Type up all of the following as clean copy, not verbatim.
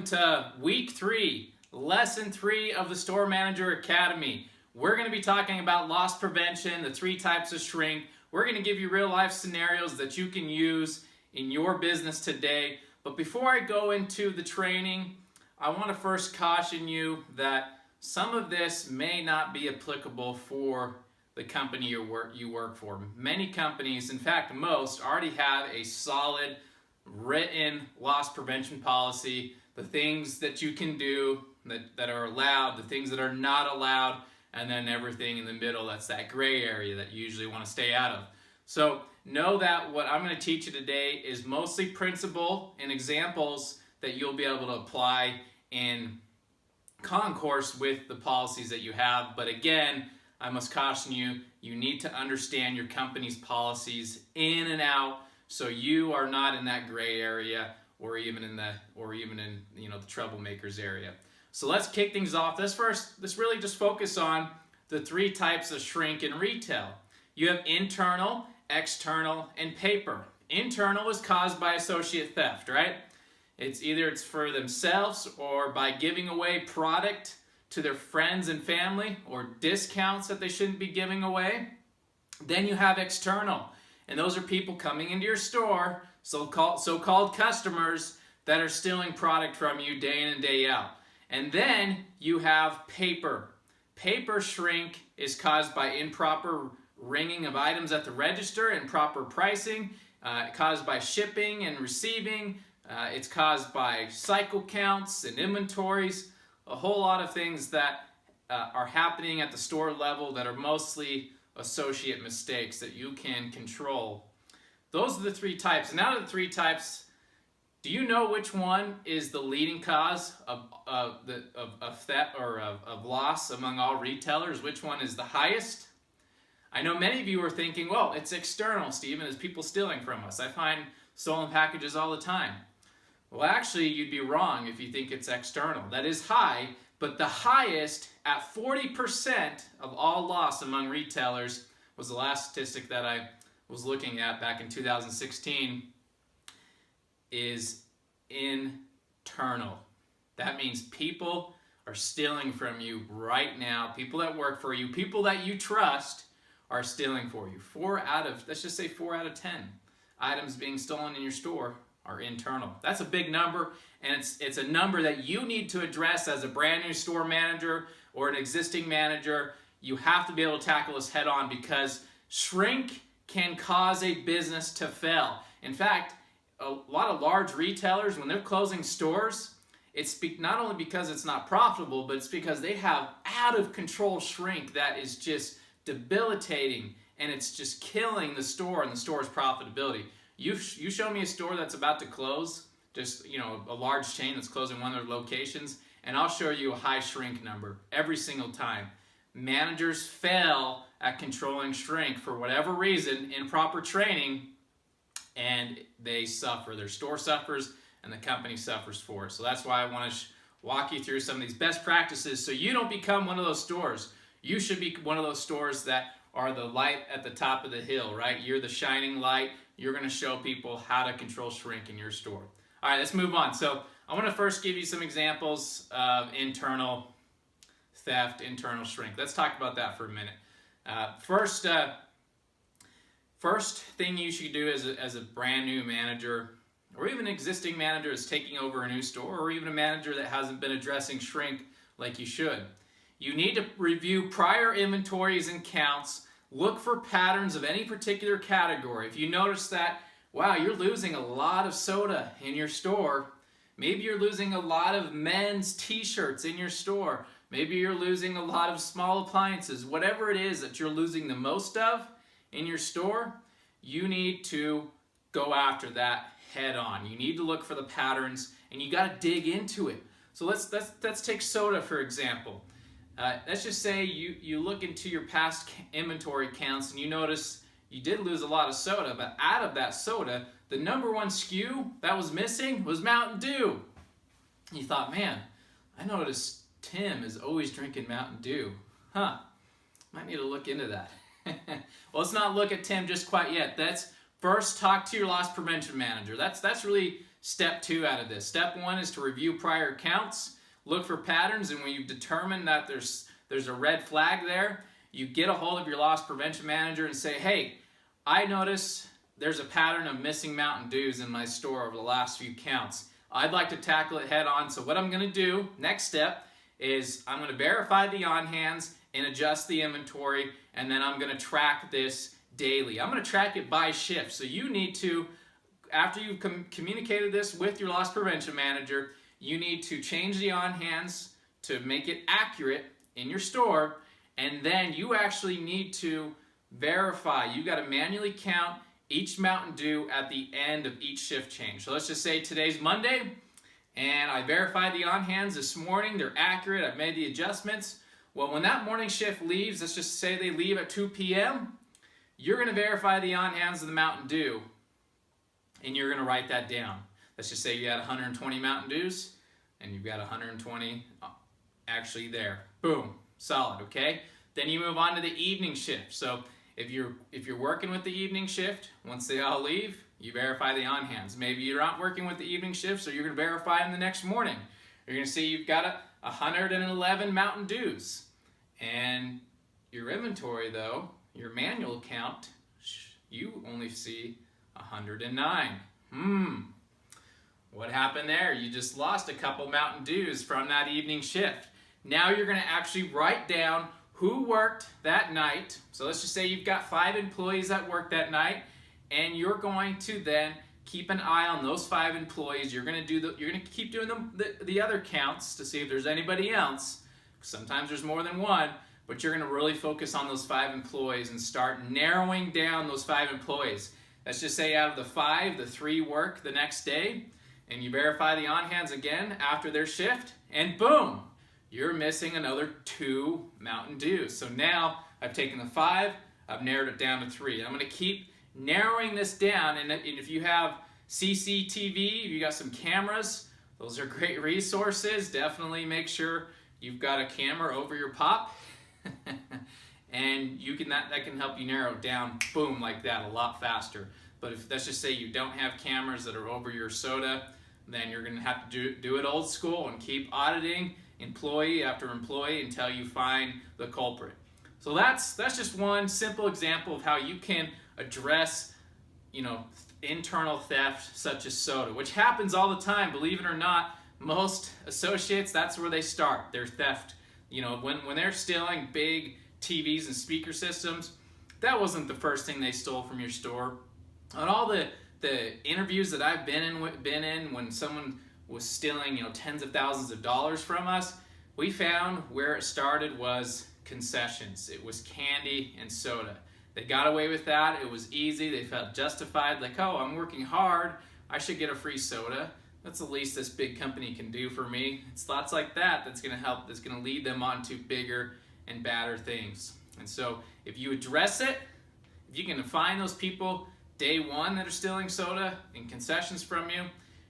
to week 3, lesson 3 of the Store Manager Academy. We're going to be talking about loss prevention, the 3 types of shrink. We're going to give you real life scenarios that you can use in your business today. But before I go into the training, I want to first caution you that some of this may not be applicable for the company you work for. Many companies, in fact most, already have a solid written loss prevention policy, the things that you can do that are allowed, the things that are not allowed, and then everything in the middle, that's that gray area that you usually want to stay out of. So know that what I'm going to teach you today is mostly principle and examples that you'll be able to apply in concourse with the policies that you have. But again, I must caution you, you need to understand your company's policies in and out so you are not in that gray area or even in the troublemakers area. So let's kick things off. Let's really just focus on the 3 types of shrink in retail. You have internal, external, and paper. Internal is caused by associate theft, right? It's for themselves or by giving away product to their friends and family or discounts that they shouldn't be giving away. Then you have external, and those are people coming into your store, so-called customers that are stealing product from you day in and day out. And then you have paper. Paper shrink is caused by improper ringing of items at the register, improper pricing, caused by shipping and receiving. It's caused by cycle counts and inventories, a whole lot of things that are happening at the store level that are mostly associate mistakes that you can control. Those are the 3 types. And out of the 3 types, do you know which one is the leading cause of theft or of loss among all retailers? Which one is the highest? I know many of you are thinking, well, it's external, Stephen. It's people stealing from us. I find stolen packages all the time. Well, actually, you'd be wrong if you think it's external. That is high, but the highest at 40% of all loss among retailers was the last statistic that I was looking at back in 2016 is internal. That means people are stealing from you right now. People that work for you, people that you trust are stealing for you. Let's just say 4 out of 10 items being stolen in your store are internal. That's a big number, and it's a number that you need to address as a brand new store manager or an existing manager. You have to be able to tackle this head on because shrink can cause a business to fail. In fact, a lot of large retailers, when they're closing stores, it's not only because it's not profitable, but it's because they have out of control shrink that is just debilitating, and it's just killing the store and the store's profitability. You show me a store that's about to close, just a large chain that's closing one of their locations, and I'll show you a high shrink number every single time. Managers fail at controlling shrink for whatever reason, improper training, and they suffer. Their store suffers and the company suffers for it. So that's why I want to walk you through some of these best practices so you don't become one of those stores. You should be one of those stores that are the light at the top of the hill, right? You're the shining light. You're going to show people how to control shrink in your store. All right, let's move on. So I want to first give you some examples of internal theft, internal shrink. Let's talk about that for a minute. First thing you should do as a brand new manager, or even an existing manager is taking over a new store, or even a manager that hasn't been addressing shrink like you should. You need to review prior inventories and counts. Look for patterns of any particular category. If you notice that, wow, you're losing a lot of soda in your store, maybe you're losing a lot of men's t-shirts in your store, maybe you're losing a lot of small appliances, whatever it is that you're losing the most of in your store, you need to go after that head on. You need to look for the patterns, and you got to dig into it. So let's take soda for example. Let's just say you look into your past inventory counts and you notice you did lose a lot of soda, but out of that soda, the number 1 SKU that was missing was Mountain Dew. You thought, man, I noticed Tim is always drinking Mountain Dew. Might need to look into that. Well, let's not look at Tim just quite yet. First talk to your loss prevention manager. That's really step 2 out of this. Step 1 is to review prior accounts, look for patterns, and when you've determined that there's a red flag there, you get a hold of your loss prevention manager and say, hey, I notice there's a pattern of missing Mountain Dews in my store over the last few counts. I'd like to tackle it head on. So what I'm going to do, next step, is I'm going to verify the on-hands and adjust the inventory, and then I'm going to track this daily. I'm going to track it by shift. So you need to, after you've communicated this with your loss prevention manager, you need to change the on-hands to make it accurate in your store, and then you actually need to verify. You got to manually count each Mountain Dew at the end of each shift change. So let's just say today's Monday, and I verified the on-hands this morning. They're accurate. I've made the adjustments. Well, when that morning shift leaves, let's just say they leave at 2 p.m., you're going to verify the on-hands of the Mountain Dew, and you're going to write that down. Let's just say you had 120 Mountain Dews, and you've got 120 actually there. Boom. Solid, okay? Then you move on to the evening shift. So if you're working with the evening shift, once they all leave, you verify the on-hands. Maybe you're not working with the evening shift, so you're going to verify them the next morning. You're going to see you've got 111 Mountain Dews. And your inventory, though, your manual count, you only see 109. What happened there? You just lost a couple Mountain Dews from that evening shift. Now you're going to actually write down who worked that night. So let's just say you've got 5 employees that worked that night, and you're going to then keep an eye on those 5 employees. You're going to keep doing the other counts to see if there's anybody else. Sometimes there's more than one, but you're going to really focus on those 5 employees and start narrowing down those 5 employees. Let's just say out of the 5, the 3 work the next day, and you verify the on-hands again after their shift, and boom, you're missing another 2 Mountain Dews. So now I've taken the 5, I've narrowed it down to 3. I'm going to keep narrowing this down, and if you have CCTV, if you got some cameras, those are great resources. Definitely make sure you've got a camera over your pop, and that can help you narrow it down, boom, like that, a lot faster. But if let's just say you don't have cameras that are over your soda, then you're going to have to do it old school and keep auditing employee after employee until you find the culprit. So that's just one simple example of how you can address, internal theft such as soda, which happens all the time. Believe it or not, most associates, that's where they start their theft. When they're stealing big TVs and speaker systems, that wasn't the first thing they stole from your store. On all the interviews that I've been in when someone was stealing, tens of thousands of dollars from us, we found where it started was concessions. It was candy and soda. They got away with that. It was easy. They felt justified, like, oh, I'm working hard, I should get a free soda. That's the least this big company can do for me. It's thoughts like that that's going to help, that's going to lead them on to bigger and badder things. And so if you address it, if you can find those people day one that are stealing soda and concessions from you,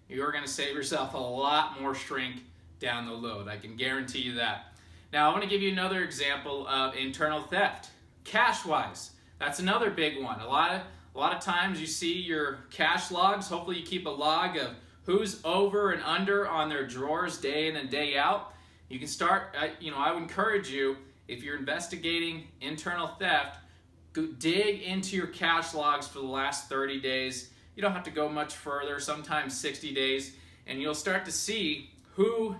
you're going to save yourself a lot more shrink down the road. I can guarantee you that. Now I want to give you another example of internal theft. Cash-wise, that's another big one. A lot of times you see your cash logs. Hopefully you keep a log of who's over and under on their drawers day in and day out. You can start, I would encourage you, if you're investigating internal theft, go dig into your cash logs for the last 30 days. You don't have to go much further, sometimes 60 days, and you'll start to see who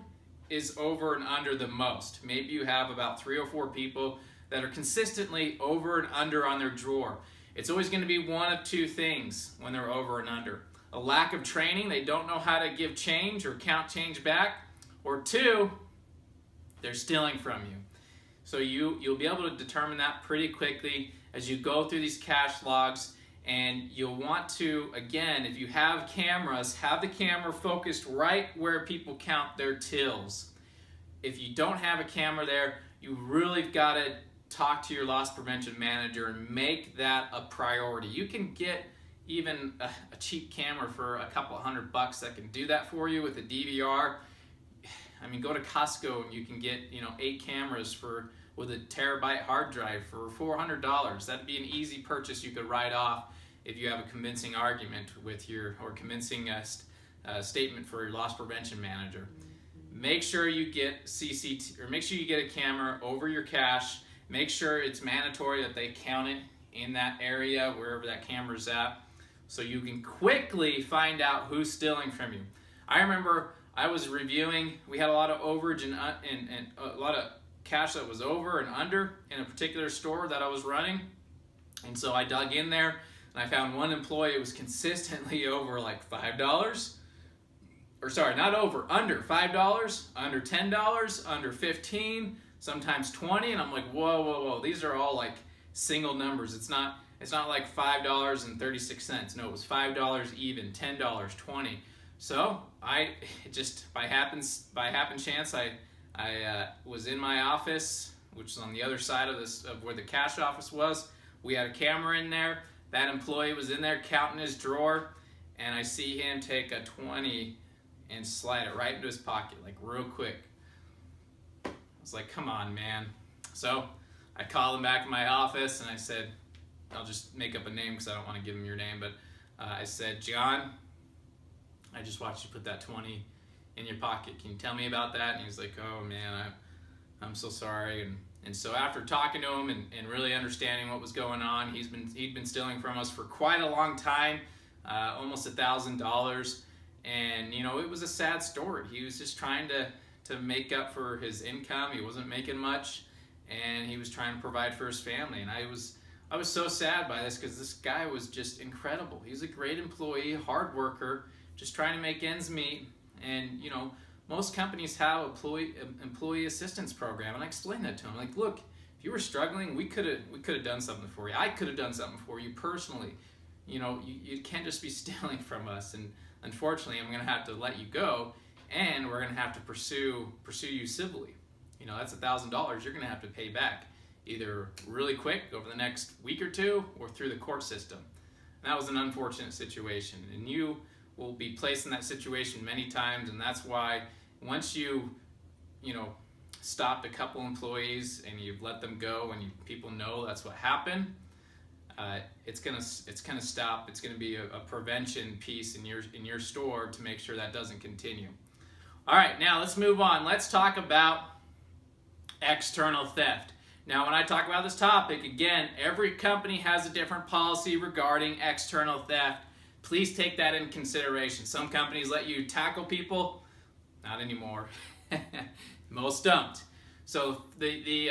is over and under the most. Maybe you have about 3 or 4 people that are consistently over and under on their drawer. It's always going to be one of 2 things when they're over and under. A lack of training, they don't know how to give change or count change back, or 2, they're stealing from you. So you'll be able to determine that pretty quickly as you go through these cash logs, and you'll want to, again, if you have cameras, have the camera focused right where people count their tills. If you don't have a camera there, you really got to talk to your loss prevention manager and make that a priority. You can get even a cheap camera for a couple $100 that can do that for you with a DVR. I mean, go to Costco and you can get 8 cameras with a terabyte hard drive for $400. That'd be an easy purchase you could write off if you have a convincing argument with convincing statement for your loss prevention manager. Make sure you get make sure you get a camera over your cache. Make sure it's mandatory that they count it in that area wherever that camera's at, so you can quickly find out who's stealing from you. I remember I was reviewing, we had a lot of overage and a lot of cash that was over and under in a particular store that I was running. And so I dug in there and I found one employee was consistently over like $5. Or sorry, not over, under $5, under $10, under $15, sometimes $20, and I'm like, whoa, these are all like single numbers. It's not like $5.36. No, it was $5 even, $10, $20. So I just by happen chance I was in my office, which is on the other side of where the cash office was. We had a camera in there. That employee was in there counting his drawer, and I see him take a 20 and slide it right into his pocket, like real quick. I was like, come on, man. So I called him back in my office and I said, I'll just make up a name because I don't want to give him your name, but I said, John, I just watched you put that 20 in your pocket. Can you tell me about that? And he was like, oh man, I'm so sorry. And so after talking to him and really understanding what was going on, he'd been stealing from us for quite a long time, almost $1,000. And you know, it was a sad story. He was just trying to make up for his income. He wasn't making much, and he was trying to provide for his family. And I was so sad by this because this guy was just incredible. He was a great employee, hard worker, just trying to make ends meet. And you know, most companies have employee assistance program, and I explained that to him. Like, look, if you were struggling, we could have done something for you. I could have done something for you personally. You know, you can't just be stealing from us. And unfortunately, I'm going to have to let you go, and we're going to have to pursue you civilly. You know, that's $1,000 you're going to have to pay back, either really quick over the next week or two, or through the court system. And that was an unfortunate situation, and you will be placed in that situation many times. And that's why once you stopped a couple employees and you've let them go, and people know that's what happened, it's gonna stop. It's gonna be a prevention piece in your store to make sure that doesn't continue. All right, now let's move on. Let's talk about external theft. Now, when I talk about this topic, again, every company has a different policy regarding external theft. Please take that in consideration. Some companies let you tackle people, not anymore. Most don't. So the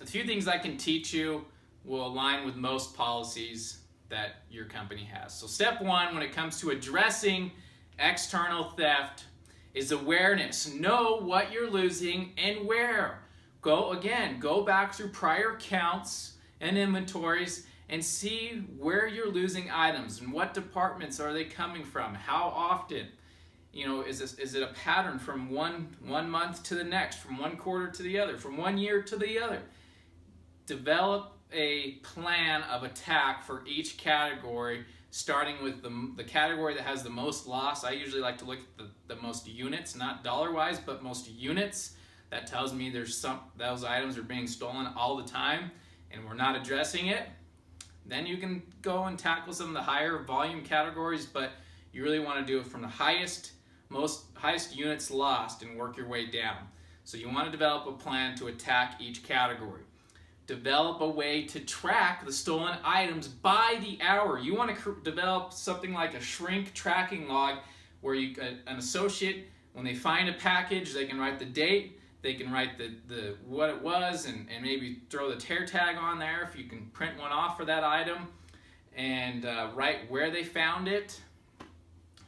few things I can teach you will align with most policies that your company has. So step one, when it comes to addressing external theft, is awareness. Know what you're losing and where. Go back through prior counts and inventories and see where you're losing items and what departments are they coming from, how often. You know, is it a pattern from one month to the next, from one quarter to the other, from 1 year to the other? Develop a plan of attack for each category, starting with the category that has the most loss. I usually like to look at the most units, not dollar-wise, but most units. That tells me those items are being stolen all the time and we're not addressing it. Then you can go and tackle some of the higher volume categories, but you really want to do it from the highest units lost and work your way down. So you want to develop a plan to attack each category. Develop a way to track the stolen items by the hour. You want to develop something like a shrink tracking log where an associate, when they find a package, they can write the date, they can write the what it was, and maybe throw the tear tag on there if you can print one off for that item, and write where they found it.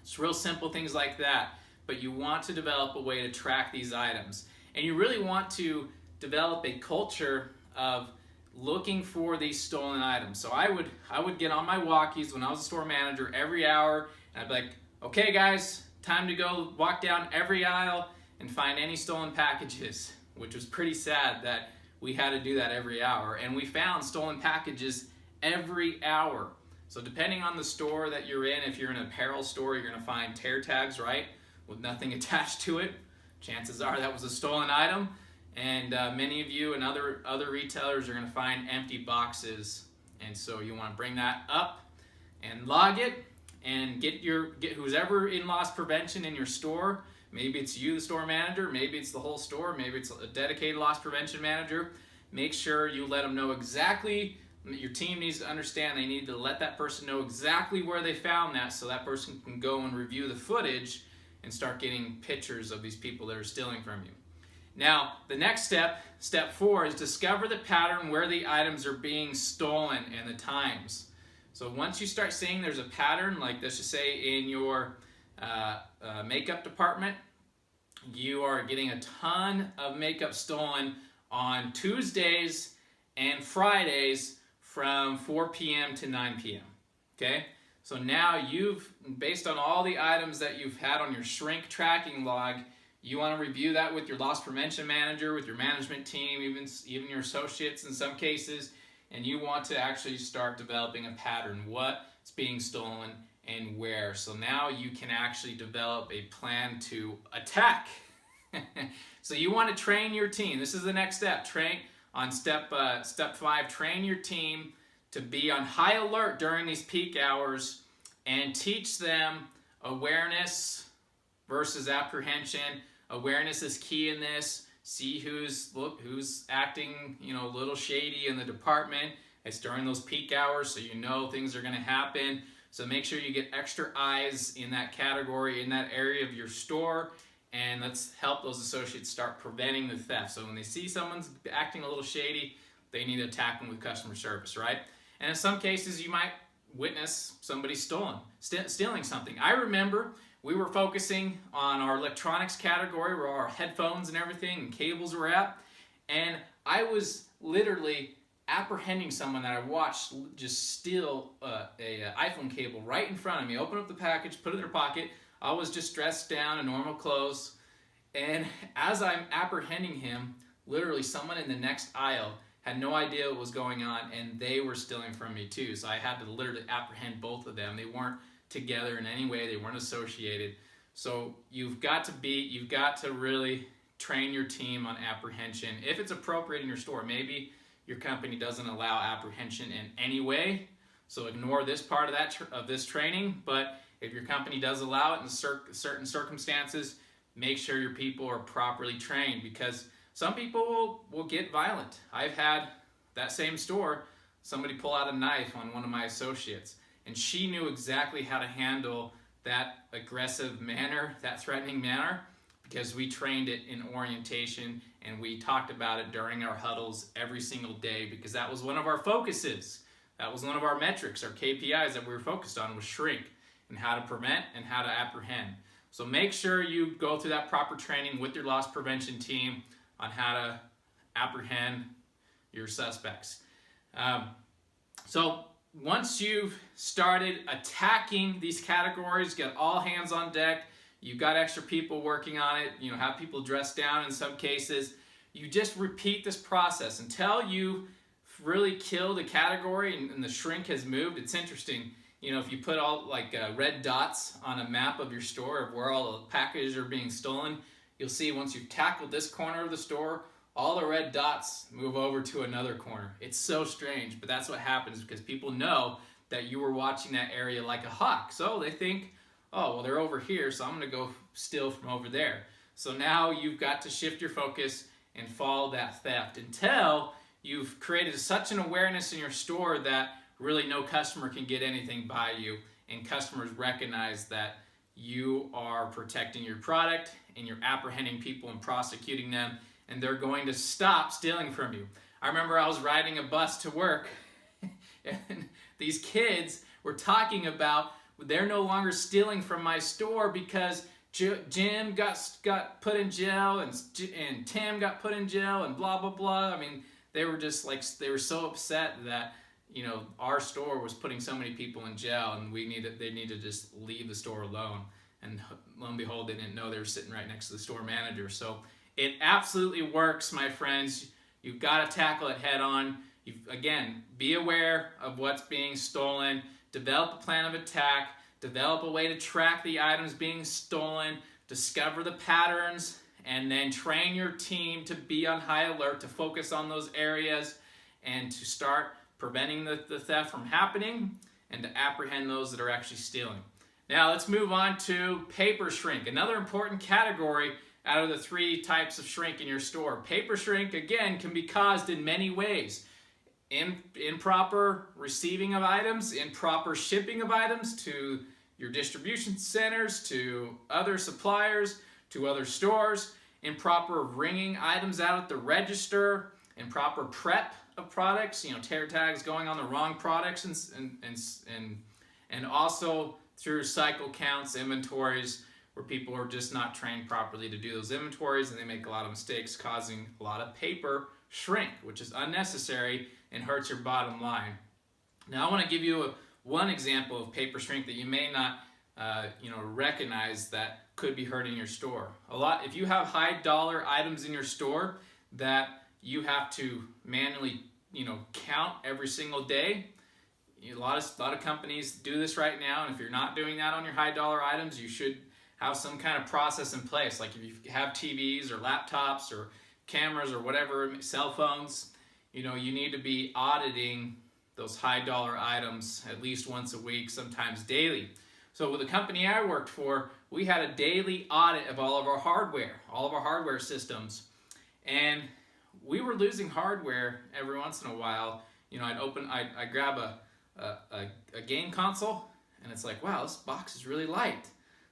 It's real simple things like that, but you want to develop a way to track these items. And you really want to develop a culture of looking for these stolen items. So I would get on my walkies when I was a store manager every hour, and I'd be like, okay guys, time to go walk down every aisle and find any stolen packages, which was pretty sad that we had to do that every hour. And we found stolen packages every hour. So depending on the store that you're in, if you're in an apparel store, you're gonna find tear tags, right, with nothing attached to it. Chances are that was a stolen item. And many of you and other retailers are going to find empty boxes. And so you want to bring that up and log it and get who's ever in loss prevention in your store. Maybe it's you, the store manager, maybe it's the whole store, maybe it's a dedicated loss prevention manager. Make sure you let them know exactly. Your team needs to understand, they need to let that person know exactly where they found that, so that person can go and review the footage and start getting pictures of these people that are stealing from you. Now, the next step 4, is discover the pattern where the items are being stolen and the times. So once you start seeing there's a pattern, like let's just say in your makeup department, you are getting a ton of makeup stolen on Tuesdays and Fridays from 4 p.m. to 9 p.m. Okay? So now based on all the items that you've had on your shrink tracking log, you want to review that with your loss prevention manager, with your management team, even your associates in some cases, and you want to actually start developing a pattern, what's being stolen and where. So now you can actually develop a plan to attack. So you want to train your team. This is the next step. Train on step 5, train your team to be on high alert during these peak hours and teach them awareness versus apprehension. Awareness is key in this. See who's acting, a little shady in the department. It's during those peak hours, so you know things are going to happen. So make sure you get extra eyes in that category, in that area of your store, and let's help those associates start preventing the theft. So when they see someone's acting a little shady, they need to attack them with customer service, right? And in some cases, you might witness somebody stealing something. I remember we were focusing on our electronics category where our headphones and everything and cables were at, and I was literally apprehending someone that I watched just steal a iPhone cable right in front of me, open up the package, put it in their pocket. I was just dressed down in normal clothes, and as I'm apprehending him, literally someone in the next aisle had no idea what was going on, and they were stealing from me too. So I had to literally apprehend both of them. They weren't together in any way, they weren't associated. So you've got to really train your team on apprehension if it's appropriate in your store. Maybe your company doesn't allow apprehension in any way, so ignore this part of this training. But if your company does allow it in certain circumstances, make sure your people are properly trained, because some people will get violent. I've had that same store, somebody pull out a knife on one of my associates, and she knew exactly how to handle that aggressive manner, that threatening manner, because we trained it in orientation and we talked about it during our huddles every single day, because that was one of our focuses. That was one of our metrics, our KPIs that we were focused on, was shrink and how to prevent and how to apprehend. So make sure you go through that proper training with your loss prevention team on how to apprehend your suspects. So once you've started attacking these categories, get all hands on deck, you've got extra people working on it, have people dressed down in some cases, you just repeat this process until you really kill the category and the shrink has moved. It's interesting, if you put all red dots on a map of your store of where all the packages are being stolen, you'll see once you've tackled this corner of the store, all the red dots move over to another corner. It's so strange, but that's what happens because people know that you were watching that area like a hawk. So they think, oh, well, they're over here, so I'm going to go steal from over there. So now you've got to shift your focus and follow that theft until you've created such an awareness in your store that really no customer can get anything by you, and customers recognize that you are protecting your product and you're apprehending people and prosecuting them, and they're going to stop stealing from you. I remember I was riding a bus to work and these kids were talking about they're no longer stealing from my store because Jim got put in jail and Tim got put in jail and blah, blah, blah. I mean, they were just they were so upset that, our store was putting so many people in jail and they needed to just leave the store alone. And lo and behold, they didn't know they were sitting right next to the store manager. So it absolutely works, my friends. You've got to tackle it head on. Again, be aware of what's being stolen, develop a plan of attack, develop a way to track the items being stolen, discover the patterns, and then train your team to be on high alert, to focus on those areas, and to start preventing the theft from happening, and to apprehend those that are actually stealing. Now let's move on to paper shrink, another important category out of the 3 types of shrink in your store. Paper shrink, again, can be caused in many ways. Improper receiving of items, improper shipping of items to your distribution centers, to other suppliers, to other stores, improper ringing items out at the register, improper prep of products, tear tags going on the wrong products, and also through cycle counts, inventories, where people are just not trained properly to do those inventories, and they make a lot of mistakes, causing a lot of paper shrink, which is unnecessary and hurts your bottom line. Now I want to give you one example of paper shrink that you may not recognize that could be hurting your store. If you have high dollar items in your store that you have to manually count every single day. A lot of companies do this right now, and if you're not doing that on your high dollar items, you should have some kind of process in place. Like if you have TVs or laptops or cameras or whatever, cell phones, you need to be auditing those high dollar items at least once a week, sometimes daily. So with the company I worked for, we had a daily audit of all of our hardware systems, and we were losing hardware every once in a while. I'd grab a game console, and it's like, wow, this box is really light.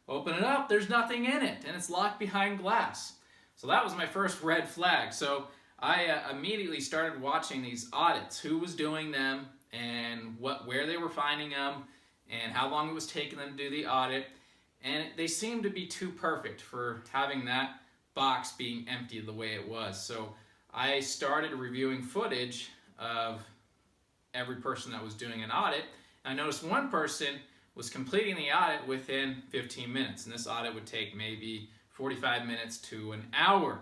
Open it up, there's nothing in it, and it's locked behind glass. So that was my first red flag. So I immediately started watching these audits, who was doing them, and where they were finding them, and how long it was taking them to do the audit. And they seemed to be too perfect for having that box being empty the way it was. So I started reviewing footage of every person that was doing an audit. And I noticed one person was completing the audit within 15 minutes. And this audit would take maybe 45 minutes to an hour.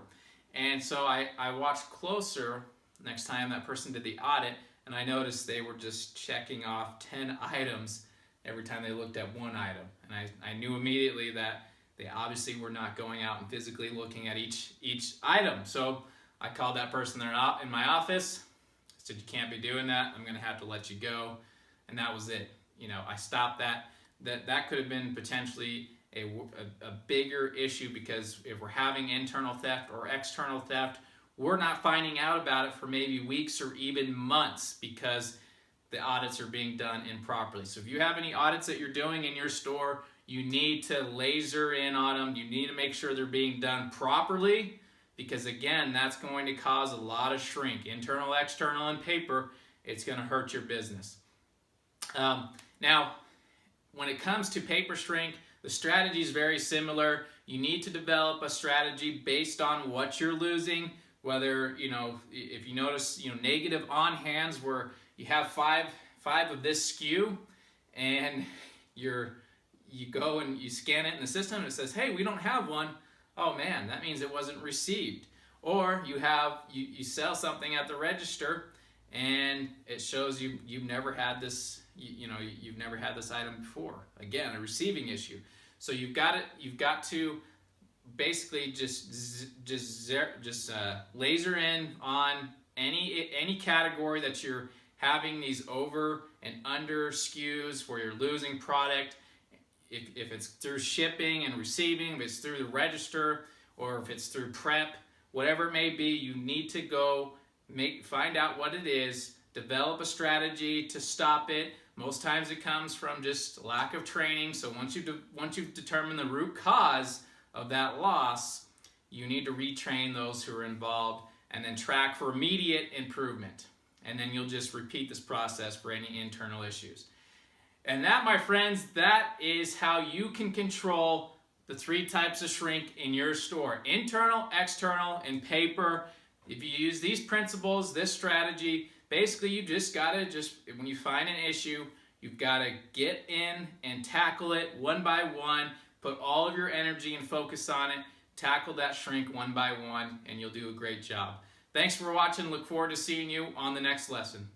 And so I watched closer next time that person did the audit, and I noticed they were just checking off 10 items every time they looked at one item. And I knew immediately that they obviously were not going out and physically looking at each item. So I called that person there in my office. I said, you can't be doing that. I'm going to have to let you go. And that was it. I stopped that. That could have been potentially a bigger issue, because if we're having internal theft or external theft, we're not finding out about it for maybe weeks or even months, because the audits are being done improperly. So if you have any audits that you're doing in your store, you need to laser in on them. You need to make sure they're being done properly, because again, that's going to cause a lot of shrink. Internal, external, and paper, it's going to hurt your business. Now, when it comes to paper shrink, the strategy is very similar. You need to develop a strategy based on what you're losing. Whether, if you notice, negative on hands where you have five of this SKU, and you go and you scan it in the system and it says, hey, we don't have one. Oh man, that means it wasn't received. Or you sell something at the register and it shows you've never had this, you've never had this item before. Again, a receiving issue. So you've got to basically just laser in on any category that you're having these over and under SKUs where you're losing product. If it's through shipping and receiving, if it's through the register, or if it's through prep, whatever it may be, you need to go find out what it is, develop a strategy to stop it. Most times it comes from just lack of training. So once you've determined the root cause of that loss, you need to retrain those who are involved and then track for immediate improvement. And then you'll just repeat this process for any internal issues. And that, my friends, that is how you can control the 3 types of shrink in your store: internal, external, and paper. If you use these principles, this strategy, basically you just gotta when you find an issue, you've gotta get in and tackle it one by one, put all of your energy and focus on it, tackle that shrink one by one, and you'll do a great job. Thanks for watching. Look forward to seeing you on the next lesson.